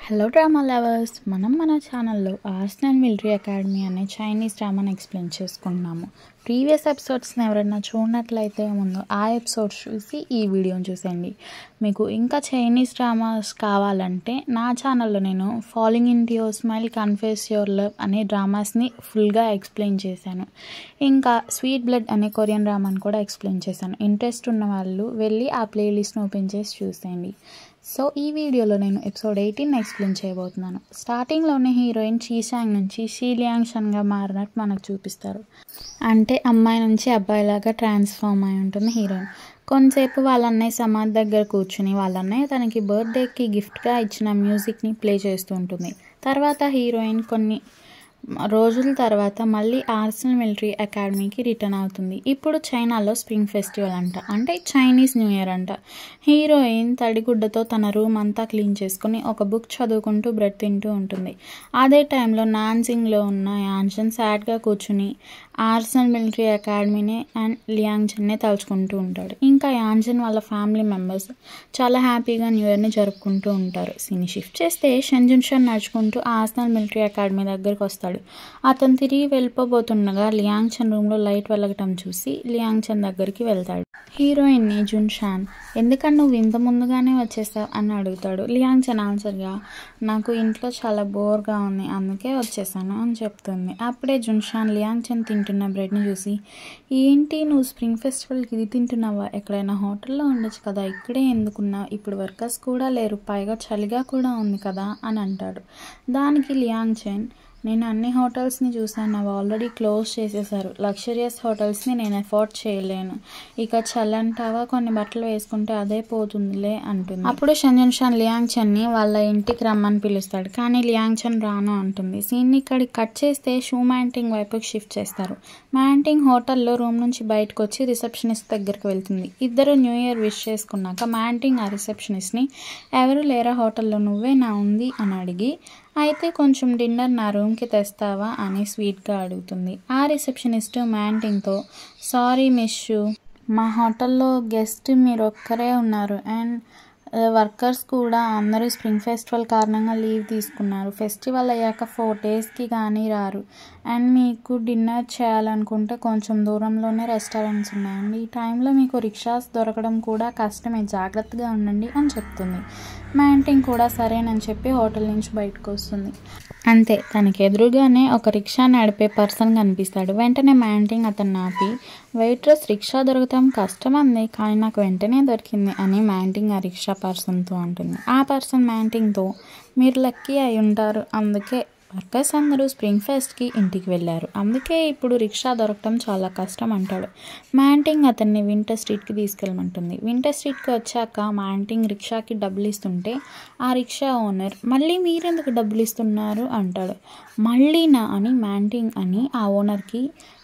Hello drama lovers, మన ఛానల్లో arsenal military academy అనే చైనీస్ డ్రామాని ఎక్స్ప్లెయిన్ చేసుకుంటున్నాము. ప్రీవియస్ ఎపిసోడ్స్ని ఎవరైనా చూడనట్లయితే ముందు ఆ ఎపిసోడ్స్ చూసి ఈ వీడియోని చూసేయండి. మీకు ఇంకా చైనీస్ డ్రామాస్ కావాలంటే నా ఛానల్లో నేను following into your smile, confess your love అనే డ్రామాస్ని ఫుల్గా ఎక్స్ప్లెయిన్ చేశాను. ఇంకా స్వీట్ బ్లడ్ అనే కొరియన్ డ్రామాని కూడా ఎక్స్ప్లెయిన్ చేశాను. ఇంట్రెస్ట్ ఉన్న వాళ్ళు వెళ్ళి ఆ ప్లేలిస్ట్ని ఓపెన్ చేసి చూసేయండి. సో ఈ వీడియోలో నేను ఎపిసోడ్ 18 ఎక్స్ప్లెయిన్ చేయబోతున్నాను. స్టార్టింగ్లోనే హీరోయిన్ షీషాంగ్ నుంచి షీ లియాంగ్ షన్గా మారినట్టు మనకు చూపిస్తారు. అంటే అమ్మాయి నుంచి అబ్బాయిలాగా ట్రాన్స్ఫార్మ్ అయి ఉంటుంది హీరోయిన్. కొంతసేపు వాళ్ళ అన్నయ్య సమాధి దగ్గర కూర్చుని వాళ్ళ అన్నయ్య తనకి బర్త్డేకి గిఫ్ట్గా ఇచ్చిన మ్యూజిక్ని ప్లే చేస్తూ ఉంటుంది. తర్వాత హీరోయిన్ కొన్ని రోజుల తర్వాత మళ్ళీ ఆర్సనల్ మిలిటరీ అకాడమీకి రిటర్న్ అవుతుంది. ఇప్పుడు చైనాలో స్ప్రింగ్ ఫెస్టివల్ అంట, అంటే చైనీస్ న్యూ ఇయర్ అంట. హీరోయిన్ తడిగుడ్డతో తన రూమ్ అంతా క్లీన్ చేసుకుని ఒక బుక్ చదువుకుంటూ బ్రెడ్ తింటూ ఉంటుంది. అదే టైంలో నాన్జింగ్లో ఉన్న యాన్షన్ సాడ్గా కూర్చుని ఆర్సనల్ మిలిటరీ అకాడమీనే అండ్ లియాంగ్ చెన్నే తలుచుకుంటూ ఉంటాడు. ఇంకా యాన్షన్ వాళ్ళ ఫ్యామిలీ మెంబర్స్ చాలా హ్యాపీగా న్యూ ఇయర్ని జరుపుకుంటూ ఉంటారు. సీని షిఫ్ట్ చేస్తే షెంజున్ షన్ నడుచుకుంటూ ఆర్సనల్ మిలిటరీ అకాడమీ దగ్గరికి వస్తాడు. అతను తిరిగి వెళ్ళిపోబోతుండగా లియాంగ్ చెన్ రూమ్లో లైట్ వెలగటం చూసి లియాంగ్ చెన్ దగ్గరికి వెళ్తాడు. హీరోయిన్ని జున్ షాన్, ఎందుకని నువ్వు ఇంత ముందుగానే వచ్చేసావు అని అడుగుతాడు. లియాంగ్ చెన్ ఆన్సర్గా, నాకు ఇంట్లో చాలా బోర్గా ఉంది, అందుకే వచ్చేసాను అని చెప్తుంది. అప్పుడే జున్ షాన్ లియాంగ్ చెన్ తింటున్న బ్రెడ్ని చూసి, ఏంటి నువ్వు స్ప్రింగ్ ఫెస్టివల్కి ఇది తింటున్నావా, ఎక్కడైనా హోటల్లో ఉండొచ్చు కదా, ఇక్కడే ఎందుకున్నావు, ఇప్పుడు వర్కర్స్ కూడా లేరు, పైగా చలిగా కూడా ఉంది కదా అని అంటాడు. దానికి లియాంగ్ చెన్, నేను అన్ని హోటల్స్ని చూసాను, అవి ఆల్రెడీ క్లోజ్ చేసేసారు, లగ్జరియస్ హోటల్స్ని నేను ఎఫోర్డ్ చేయలేను, ఇక చల్లంటావా, కొన్ని బట్టలు వేసుకుంటే అదే పోతుందిలే అంటుంది. అప్పుడు షెంజన్ షాన్ లియాంగ్ చెన్ని వాళ్ళ ఇంటికి రమ్మని పిలుస్తాడు, కానీ లియాంగ్ చెన్ రాను అంటుంది. సీన్ని ఇక్కడికి కట్ చేస్తే షూ మ్యాంటింగ్ వైపుకి షిఫ్ట్ చేస్తారు. మ్యాంటింగ్ హోటల్లో రూమ్ నుంచి బయటకు వచ్చి రిసెప్షనిస్ట్ దగ్గరికి వెళ్తుంది. ఇద్దరు న్యూ ఇయర్ విష్ చేసుకున్నాక మ్యాంటింగ్ ఆ రిసెప్షనిస్ట్ని, ఎవరు లేరా హోటల్లో, నువ్వే నా ఉంది అని అడిగి, అయితే కొంచెం డిన్నర్ నా రూమ్కి తెస్తావా అని స్వీట్గా అడుగుతుంది. ఆ రిసెప్షనిస్ట్ మ్యాంటింగ్తో, సారీ మిస్ షూ, మా హోటల్లో గెస్ట్ మీరు ఒక్కరే ఉన్నారు అండ్ వర్కర్స్ కూడా అందరూ స్ప్రింగ్ ఫెస్టివల్ కారణంగా లీవ్ తీసుకున్నారు, ఫెస్టివల్ అయ్యాక 4 డేస్కి కానీ రారు, అండ్ మీకు డిన్నర్ చేయాలనుకుంటే కొంచెం దూరంలోనే రెస్టారెంట్స్ ఉన్నాయండి, ఈ టైంలో మీకు రిక్షాస్ దొరకడం కూడా కష్టమే, జాగ్రత్తగా ఉండండి అని చెప్తుంది. మ్యాంటింగ్ కూడా సరేనని చెప్పి హోటల్ నుంచి బయటకు వస్తుంది. అంతే, తనకి ఎదురుగానే ఒక రిక్షా నడిపే పర్సన్ కనిపిస్తాడు. వెంటనే మ్యాంటింగ్ అతన్ని ఆపి, వెయిట్రెస్ రిక్షా దొరకటం కష్టం అంది, కానీ నాకు వెంటనే దొరికింది అని మ్యాంటింగ్ ఆ రిక్షా పర్సన్తో అంటుంది. ఆ పర్సన్ మ్యాంటింగ్తో, మీరు లక్కీ అయి ఉంటారు, అందుకే వర్కర్స్ అందరూ స్ప్రింగ్ ఫెస్ట్కి ఇంటికి వెళ్ళారు, అందుకే ఇప్పుడు రిక్షా దొరకటం చాలా కష్టం అంటాడు. మ్యాంటింగ్ అతన్ని వింటర్ స్ట్రీట్కి తీసుకెళ్ళమంటుంది. వింటర్ స్ట్రీట్కి వచ్చాక మ్యాంటింగ్ రిక్షాకి డబ్బులు ఇస్తుంటే ఆ రిక్షా ఓనర్, మళ్ళీ మీరెందుకు డబ్బులు ఇస్తున్నారు అంటాడు. మళ్ళీనా అని మ్యాంటింగ్ అని ఆ ఓనర్కి,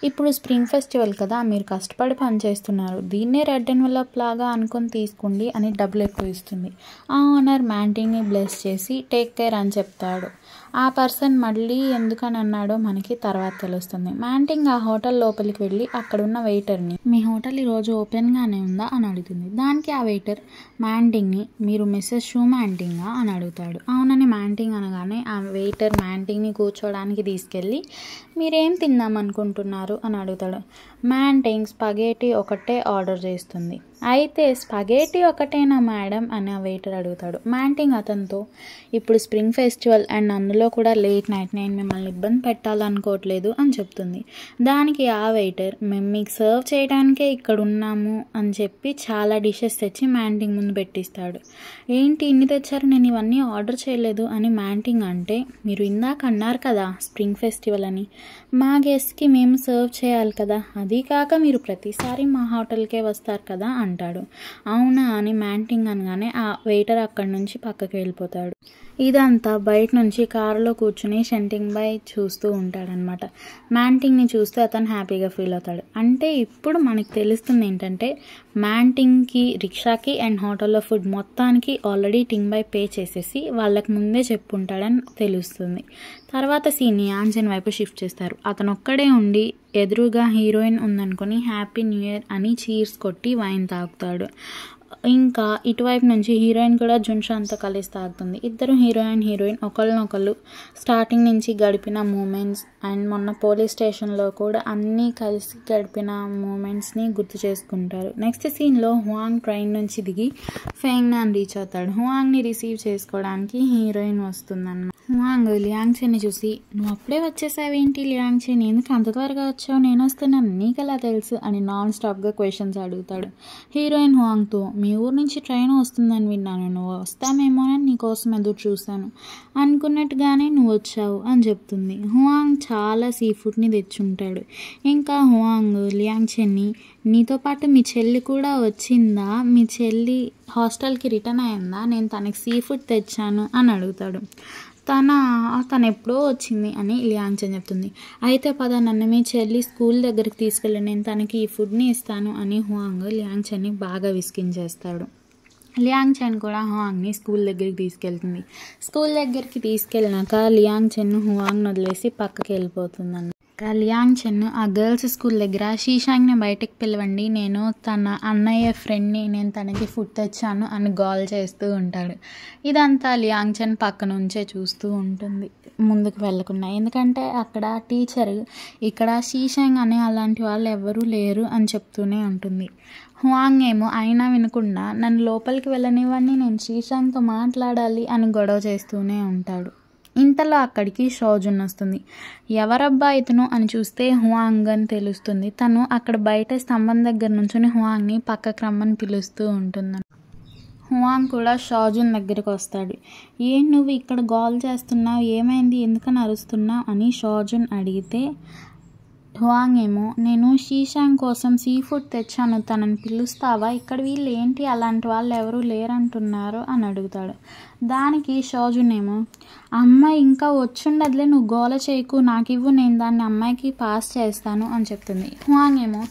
ఇప్పుడు స్ప్రింగ్ ఫెస్టివల్ కదా, మీరు కష్టపడి పనిచేస్తున్నారు, దీన్నే రెడ్ ఎన్వలప్ లాగా అనుకొని తీసుకోండి అని డబ్బులు ఎక్కువ ఇస్తుంది. ఆ ఓనర్ మ్యాంటింగ్ని బ్లెస్ చేసి టేక్ కేర్ అని చెప్తాడు. ఆ పర్సన్ మళ్ళీ ఎందుకని అన్నాడో మనకి తర్వాత తెలుస్తుంది. మ్యాంటింగ్ ఆ హోటల్ లోపలికి వెళ్ళి అక్కడున్న వెయిటర్ని, మీ హోటల్ ఈరోజు ఓపెన్గానే ఉందా అని అడుగుతుంది. దానికి ఆ వెయిటర్ మ్యాంటింగ్ని, మీరు మిస్సెస్ షూ మ్యాంటింగా అని అడుగుతాడు. అవునని మ్యాంటింగ్ అనగానే ఆ వెయిటర్ మ్యాంటింగ్ని కూర్చోడానికి తీసుకెళ్ళి, మీరేం తిందాం అనుకుంటున్నారు అని అడుగుతాడు. మ్యాంటింగ్ స్పగేటీ ఒకటే ఆర్డర్ చేస్తుంది. అయితే స్పగేటీ ఒకటేనా మేడం అని ఆ వెయిటర్ అడుగుతాడు. మ్యాంటింగ్ అతనితో, ఇప్పుడు స్ప్రింగ్ ఫెస్టివల్ అండ్ అందులో కూడా లేట్ నైట్, నేను మిమ్మల్ని ఇబ్బంది పెట్టాలనుకోవట్లేదు అని చెప్తుంది. దానికి ఆ వెయిటర్, మేము మీకు సర్వ్ చేయడానికే ఇక్కడ ఉన్నాము అని చెప్పి చాలా డిషెస్ తెచ్చి మ్యాంటింగ్ ముందు పెట్టిస్తాడు. ఏంటి ఇన్ని తెచ్చారు, నేను ఇవన్నీ ఆర్డర్ చేయలేదు అని మ్యాంటింగ్ అంటే, మీరు ఇందాక అన్నారు కదా స్ప్రింగ్ ఫెస్టివల్ అని, మా గెస్ట్కి మేము సర్వ్ చేయాలి కదా, అదీ కాక మీరు ప్రతిసారి మా హోటల్కే వస్తారు కదా అంటాడు. అవునా అని మ్యాంటింగ్ అనగానే ఆ వెయిటర్ అక్కడి నుంచి పక్కకి వెళ్ళిపోతాడు. ఇదంతా బయట నుంచి కారులో కూర్చుని షెంటింగ్ బై చూస్తూ ఉంటాడనమాట. మ్యాంటింగ్ని చూస్తే అతను హ్యాపీగా ఫీల్ అవుతాడు. అంటే ఇప్పుడు మనకి తెలుస్తుంది ఏంటంటే, మ్యాంటింగ్కి, రిక్షాకి అండ్ హోటల్లో ఫుడ్ మొత్తానికి ఆల్రెడీ టింగ్ బై పే చేసేసి వాళ్ళకి ముందే చెప్పుంటాడని తెలుస్తుంది. తర్వాత సీన్ యాన్జన్ వైపు షిఫ్ట్ చేస్తారు. అతను ఒక్కడే ఉండి ఎదురుగా హీరోయిన్ ఉందనుకొని హ్యాపీ న్యూ ఇయర్ అని చీర్స్ కొట్టి వైన్ తాగుతాడు. ఇంకా ఇటువైపు నుంచి హీరోయిన్ కూడా జున్షాన్తో కలిసి తాగుతుంది. ఇద్దరు హీరోయిన్ ఒకళ్ళనొకళ్ళు స్టార్టింగ్ నుంచి గడిపిన మూమెంట్స్ అండ్ మొన్న పోలీస్ స్టేషన్లో కూడా అన్నీ కలిసి గడిపిన మూమెంట్స్ని గుర్తు చేసుకుంటారు. నెక్స్ట్ సీన్లో హువాంగ్ ట్రైన్ నుంచి దిగి ఫెంగ్నాన్ రీచ్ అవుతాడు. హువాంగ్ని రిసీవ్ చేసుకోవడానికి హీరోయిన్ వస్తుందన్న. హువాంగ్ లియాంగ్ చెన్ని చూసి, నువ్వు అప్పుడే వచ్చేసావేంటి లియాంగ్ చెన్, ఎందుకు అంత త్వరగా వచ్చావు, నేను వస్తున్నాను, నీకెలా తెలుసు అని నాన్ స్టాప్గా క్వశ్చన్స్ అడుగుతాడు. హీరోయిన్ హువాంగ్తో, మీ ఊరు నుంచి ట్రైన్ వస్తుందని విన్నాను, నువ్వు వస్తామేమోనని నీకోసం ఎదురు చూశాను, అనుకున్నట్టుగానే నువ్వు వచ్చావు అని చెప్తుంది. హువాంగ్ చాలా సీ ఫుడ్ని తెచ్చుంటాడు. ఇంకా హువాంగ్ లియాంగ్ చెన్ని, నీతో పాటు మీ చెల్లి కూడా వచ్చిందా, మీ చెల్లి హాస్టల్కి రిటర్న్ అయిందా, నేను తనకి సీ ఫుడ్ తెచ్చాను అని అడుగుతాడు. తను ఎప్పుడో వచ్చింది అని లియాంగ్ చెన్ చెప్తుంది. అయితే పద, నన్ను మీ చెల్లి స్కూల్ దగ్గరికి తీసుకెళ్ళి నేను తనకి ఈ ఫుడ్ని ఇస్తాను అని హువాంగ్ లియాంగ్ చెన్ని బాగా విసిగించేస్తాడు. లియాంగ్ చెన్ కూడా హువాంగ్ని స్కూల్ దగ్గరికి తీసుకెళ్తుంది. స్కూల్ దగ్గరికి తీసుకెళ్ళినాక లియాంగ్ చెన్ హువాంగ్ని వదిలేసి పక్కకి వెళ్ళిపోతుందన్న. లియాంగ్ చెన్ ఆ గర్ల్స్ స్కూల్ దగ్గర షీషాంగ్ని బయటకు పిలవండి, నేను తన అన్నయ్య ఫ్రెండ్ని, నేను తనకి ఫుడ్ తెచ్చాను అని గోల్ చేస్తూ ఉంటాడు. ఇదంతా లియాంగ్ చెన్ పక్క నుంచే చూస్తూ ఉంటుంది, ముందుకు వెళ్ళకుండా. ఎందుకంటే అక్కడ టీచర్ ఇక్కడ షీషాంగ్ అనే అలాంటి వాళ్ళు ఎవరూ లేరు అని చెప్తూనే ఉంటుంది. హువాంగ్ ఏమో అయినా వినకుండా నన్ను లోపలికి వెళ్ళనివ్వండి, నేను షీషాంగ్తో మాట్లాడాలి అని గొడవ చేస్తూనే ఉంటాడు. ఇంతలో అక్కడికి షోజున్ వస్తుంది. ఎవరబ్బా ఇతను అని చూస్తే హువాంగ్ అని తెలుస్తుంది. తను అక్కడ బయట స్తంభం దగ్గర నుంచుని హువాంగ్ని పక్కకు రమ్మని పిలుస్తూ ఉంటుంది. హువాంగ్ కూడా షోజున్ దగ్గరికి వస్తాడు. ఏం నువ్వు ఇక్కడ గోల్ చేస్తున్నావు, ఏమైంది, ఎందుకని అరుస్తున్నావు అని షోజున్ అడిగితే హువాంగ్ ఏమో, నేను షీషాంగ్ కోసం సీ ఫుడ్ తెచ్చాను, తనని పిలుస్తావా, ఇక్కడ వీళ్ళు ఏంటి అలాంటి వాళ్ళు ఎవరు లేరంటున్నారు అని అడుగుతాడు. దానికి షోజున్ ఏమో, అమ్మాయి ఇంకా వచ్చుండదులే, నువ్వు గోల చేయకు, నాకు ఇవ్వు, నేను దాన్ని అమ్మాయికి పాస్ చేస్తాను అని చెప్తుంది. హువాంగ్ ఏమో,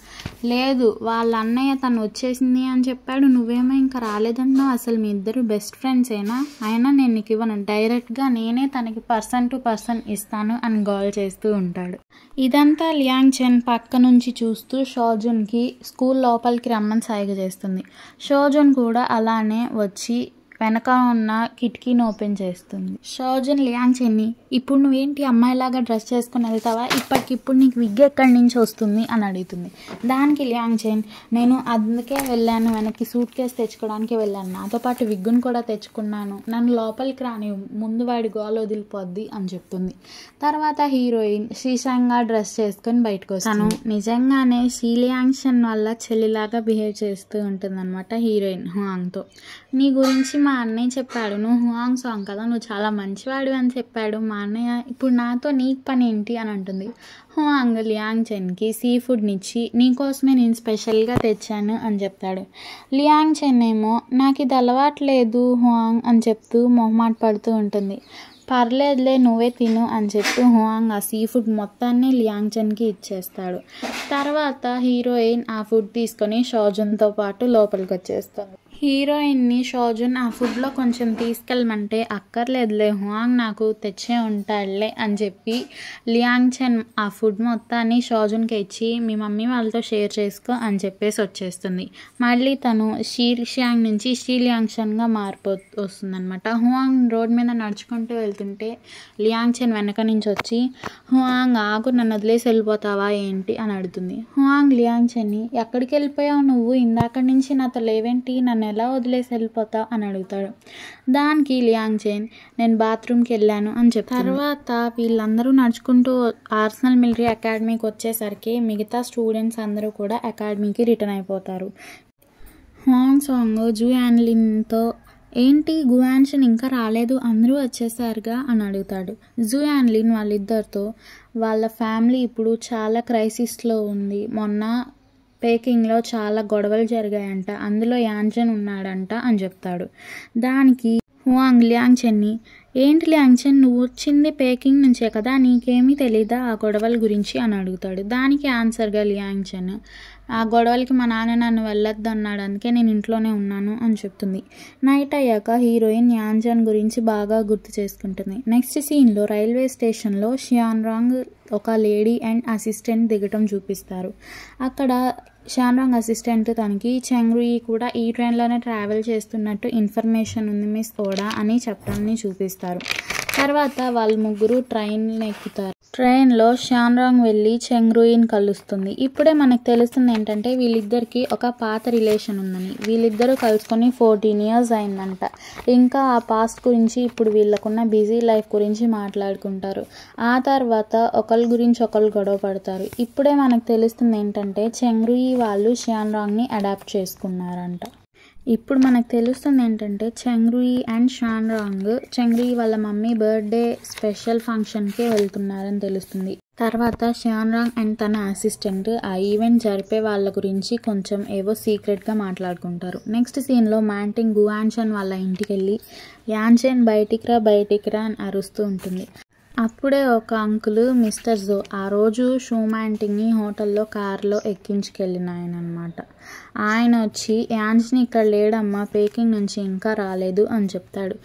లేదు వాళ్ళ అన్నయ్య తను వచ్చేసింది అని చెప్పాడు, నువ్వేమో ఇంకా రాలేదన్నావు, అసలు మీ ఇద్దరు బెస్ట్ ఫ్రెండ్సేనా, అయినా నేను నీకు ఇవ్వను, డైరెక్ట్గా నేనే తనకి పర్సన్ టు పర్సన్ ఇస్తాను అని గోల్ చేస్తూ ఉంటాడు. ఇదంతా లియాంగ్ చెన్ పక్క నుంచి చూస్తూ షోజున్కి స్కూల్ లోపలికి రమ్మని సైగ చేస్తుంది. షోజున్ కూడా అలానే వచ్చి వెనక ఉన్న కిటికీని ఓపెన్ చేస్తుంది. షోజున్ లియాంగ్ చెన్ని, ఇప్పుడు నువ్వేంటి అమ్మాయిలాగా డ్రెస్ చేసుకుని వెళ్తావా, ఇప్పటికిప్పుడు నీకు విగ్ ఎక్కడి నుంచి వస్తుంది అని అడుగుతుంది. దానికి లియాంగ్ చెన్, నేను అందుకే వెళ్ళాను, వెనక్కి సూట్ కేసు తెచ్చుకోవడానికి వెళ్ళాను, నాతో పాటు విగ్గును కూడా తెచ్చుకున్నాను, నన్ను లోపలికి రాని, ముందు వాడి గోల వదిలిపోద్ది అని చెప్తుంది. తర్వాత హీరోయిన్ షీషాంగ్గా డ్రెస్ చేసుకుని బయటకు వస్తాను. నిజంగానే షీ లియాంగ్ చెన్ వల్ల చెల్లిలాగా బిహేవ్ చేస్తూ ఉంటుంది అనమాట హీరోయిన్ హువాంగ్తో. నీ గురించి మా అన్నయ్య చెప్పాడు, నువ్వు హువాంగ్ సాంగ్ కదా, నువ్వు చాలా మంచివాడు అని చెప్పాడు మా అన్నయ్య, ఇప్పుడు నాతో నీకు పని ఏంటి అని అంటుంది. హువాంగ్ లియాంగ్ చెన్కి సీ ఫుడ్నిచ్చి నీకోసమే నేను స్పెషల్గా తెచ్చాను అని చెప్తాడు. లియాంగ్ చెన్ ఏమో, నాకు ఇది అలవాట్లేదు హువాంగ్ అని చెప్తూ మొహమాట పడుతూ ఉంటుంది. పర్లేదులే నువ్వే తిను అని చెప్పి హువాంగ్ ఆ సీ ఫుడ్ మొత్తాన్ని లియాంగ్ చెన్కి ఇచ్చేస్తాడు. తర్వాత హీరోయిన్ ఆ ఫుడ్ తీసుకొని షోజున్తో పాటు లోపలికి వచ్చేస్తాడు. హీరోయిన్ని షోజున్ ఆ ఫుడ్లో కొంచెం తీసుకెళ్ళమంటే, అక్కర్లేదులే హువాంగ్ నాకు తెచ్చే ఉంటాడులే అని చెప్పి లియాంగ్ చెన్ ఆ ఫుడ్ మొత్తాన్ని షోజున్కి ఇచ్చి మీ మమ్మీ వాళ్ళతో షేర్ చేసుకో అని చెప్పేసి వచ్చేస్తుంది. మళ్ళీ తను షీషాంగ్ నుంచి షీ లియాంగ్ చెన్గా వస్తుందన్నమాట. హువాంగ్ రోడ్ మీద నడుచుకుంటూ వెళ్తుంటే లియాంగ్ చెన్ వెనక నుంచి వచ్చి, హువాంగ్ ఆగు, నన్ను వదిలేసి వెళ్ళిపోతావా ఏంటి అని అడుగుతుంది. హువాంగ్ లియాంగ్ చెన్ని, ఎక్కడికి వెళ్ళిపోయావు నువ్వు, ఇందాక నుంచి నాతో లేవేంటి, నన్ను ఎలా వదిలేసి వెళ్ళిపోతావు అని అడుగుతాడు. దానికి లియాంగ్ చెన్, నేను బాత్రూమ్కి వెళ్ళాను అని చెప్తాను. తర్వాత వీళ్ళందరూ నడుచుకుంటూ ఆర్సనల్ మిలిటరీ అకాడమీకి వచ్చేసరికి మిగతా స్టూడెంట్స్ అందరూ కూడా అకాడమీకి రిటర్న్ అయిపోతారు. హువాంగ్ సాంగ్ జూ యాన్లిన్తో, ఏంటి గుయాన్షన్ ఇంకా రాలేదు, అందరూ వచ్చేసారుగా అని అడుగుతాడు. జూ యాన్లిన్ వాళ్ళిద్దరితో వాళ్ళ ఫ్యామిలీ ఇప్పుడు చాలా క్రైసిస్లో ఉంది, మొన్న పేకింగ్లో చాలా గొడవలు జరిగాయంట, అందులో యాంజన్ ఉన్నాడంట అని చెప్తాడు. దానికి హువాంగ్ లియాంగ్ చెన్ని, ఏంటి లియాంగ్ చెన్, నువ్వు వచ్చింది పేకింగ్ నుంచే కదా, నీకేమీ తెలీదా ఆ గొడవల గురించి అని అడుగుతాడు. దానికి ఆన్సర్గా లియాంగ్ చెన్, ఆ గొడవలకి మా నాన్న నన్ను వెళ్ళొద్దు అన్నాడు, అందుకే నేను ఇంట్లోనే ఉన్నాను అని చెప్తుంది. నైట్ అయ్యాక హీరోయిన్ యాంజన్ గురించి బాగా గుర్తు చేసుకుంటుంది. నెక్స్ట్ సీన్లో రైల్వే స్టేషన్లో షియాన్ రాంగ్ ఒక లేడీ అండ్ అసిస్టెంట్ దిగటం చూపిస్తారు. అక్కడ షాన్రాంగ్ అసిస్టెంట్ తనకి చెంగ్రూయి కూడా ఈ ట్రైన్లోనే ట్రావెల్ చేస్తున్నట్టు ఇన్ఫర్మేషన్ ఉంది మిస్ ఓడా అని చెప్పడాన్ని చూపిస్తారు. తర్వాత వాళ్ళు ముగ్గురు ట్రైన్ ఎక్కుతారు. ట్రైన్లో షాన్రాంగ్ వెళ్ళి చెంగ్రూయిని కలుస్తుంది. ఇప్పుడే మనకు తెలుస్తుంది ఏంటంటే వీళ్ళిద్దరికి ఒక పాత రిలేషన్ ఉందని. వీళ్ళిద్దరూ కలుసుకొని 14 years అయిందంట. ఇంకా ఆ పాస్ట్ గురించి ఇప్పుడు వీళ్ళకున్న బిజీ లైఫ్ గురించి మాట్లాడుకుంటారు. ఆ తర్వాత ఒకరి గురించి ఒకరు గొడవ పడతారు. ఇప్పుడే మనకు తెలుస్తుంది ఏంటంటే చెంగ్రూయి వాళ్ళు షాన్రాంగ్ని అడాప్ట్ చేసుకున్నారంట. ఇప్పుడు మనకు తెలుస్తుంది ఏంటంటే చెంగ్రూయి అండ్ షాన్రాంగ్ చెంగ్రూయి వాళ్ళ మమ్మీ బర్త్డే స్పెషల్ ఫంక్షన్కి వెళ్తున్నారని తెలుస్తుంది. తర్వాత షాన్రాంగ్ అండ్ తన అసిస్టెంట్ ఆ ఈవెంట్ జరిపే వాళ్ళ గురించి కొంచెం ఏవో సీక్రెట్గా మాట్లాడుకుంటారు. నెక్స్ట్ సీన్లో మ్యాంటింగ్ గుయాన్షన్ వాళ్ళ ఇంటికి వెళ్ళి యాన్షన్ బయటికి రా అని అరుస్తూ ఉంటుంది. అప్పుడే ఒక అంకుల్ మిస్టర్ జో ఆ రోజు షూమాంటింగ్ని హోటల్లో కార్లో ఎక్కించుకెళ్ళిన ఆయన అనమాట. ఆయన వచ్చి యాన్షన్ ఇక్కడ లేడమ్మా, పేకింగ్ నుంచి ఇంకా రాలేదు అని చెప్తాడు.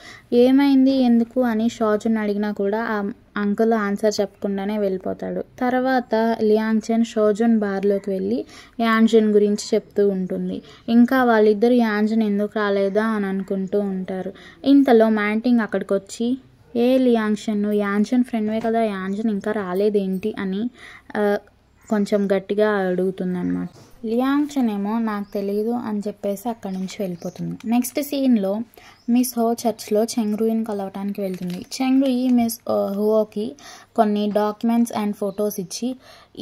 ఏమైంది ఎందుకు అని షాజున్ అడిగినా కూడా ఆ అంకుల్ ఆన్సర్ చెప్పకుండానే వెళ్ళిపోతాడు. తర్వాత లియాంగ్చెన్ షోజున్ బార్లోకి వెళ్ళి యాన్షన్ గురించి చెప్తూ ఉంటుంది. ఇంకా వాళ్ళిద్దరు యాన్షన్ ఎందుకు రాలేదా అని అనుకుంటూ ఉంటారు. ఇంతలో మ్యాంటింగ్ అక్కడికి వచ్చి లియాంగ్షన్ నువ్వు యాన్షన్ ఫ్రెండ్వే కదా, యాన్షన్ ఇంకా రాలేదేంటి అని కొంచెం గట్టిగా అడుగుతుందన్నమాట. లియాంగ్షన్ ఏమో నాకు తెలియదు అని చెప్పేసి అక్కడి నుంచి వెళ్ళిపోతుంది. నెక్స్ట్ సీన్లో మిస్ హో చర్చ్లో చెంగ్రూయిని కలవటానికి వెళ్తుంది. చెంగ్రూయి మిస్ హోకి కొన్ని డాక్యుమెంట్స్ అండ్ ఫొటోస్ ఇచ్చి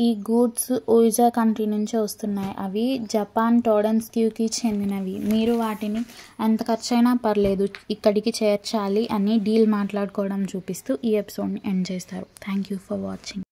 ఈ గూడ్స్ ఊజా కంట్రీ నుంచి వస్తున్నాయి, అవి జపాన్ టోడెన్స్క్యూకి చెందినవి, మీరు వాటిని ఎంత ఖర్చైనా పర్లేదు ఇక్కడికి చేర్చాలి అని డీల్ మాట్లాడుకోవడం చూపిస్తూ ఈ ఎపిసోడ్ని ఎండ్ చేస్తారు. Thank you for watching.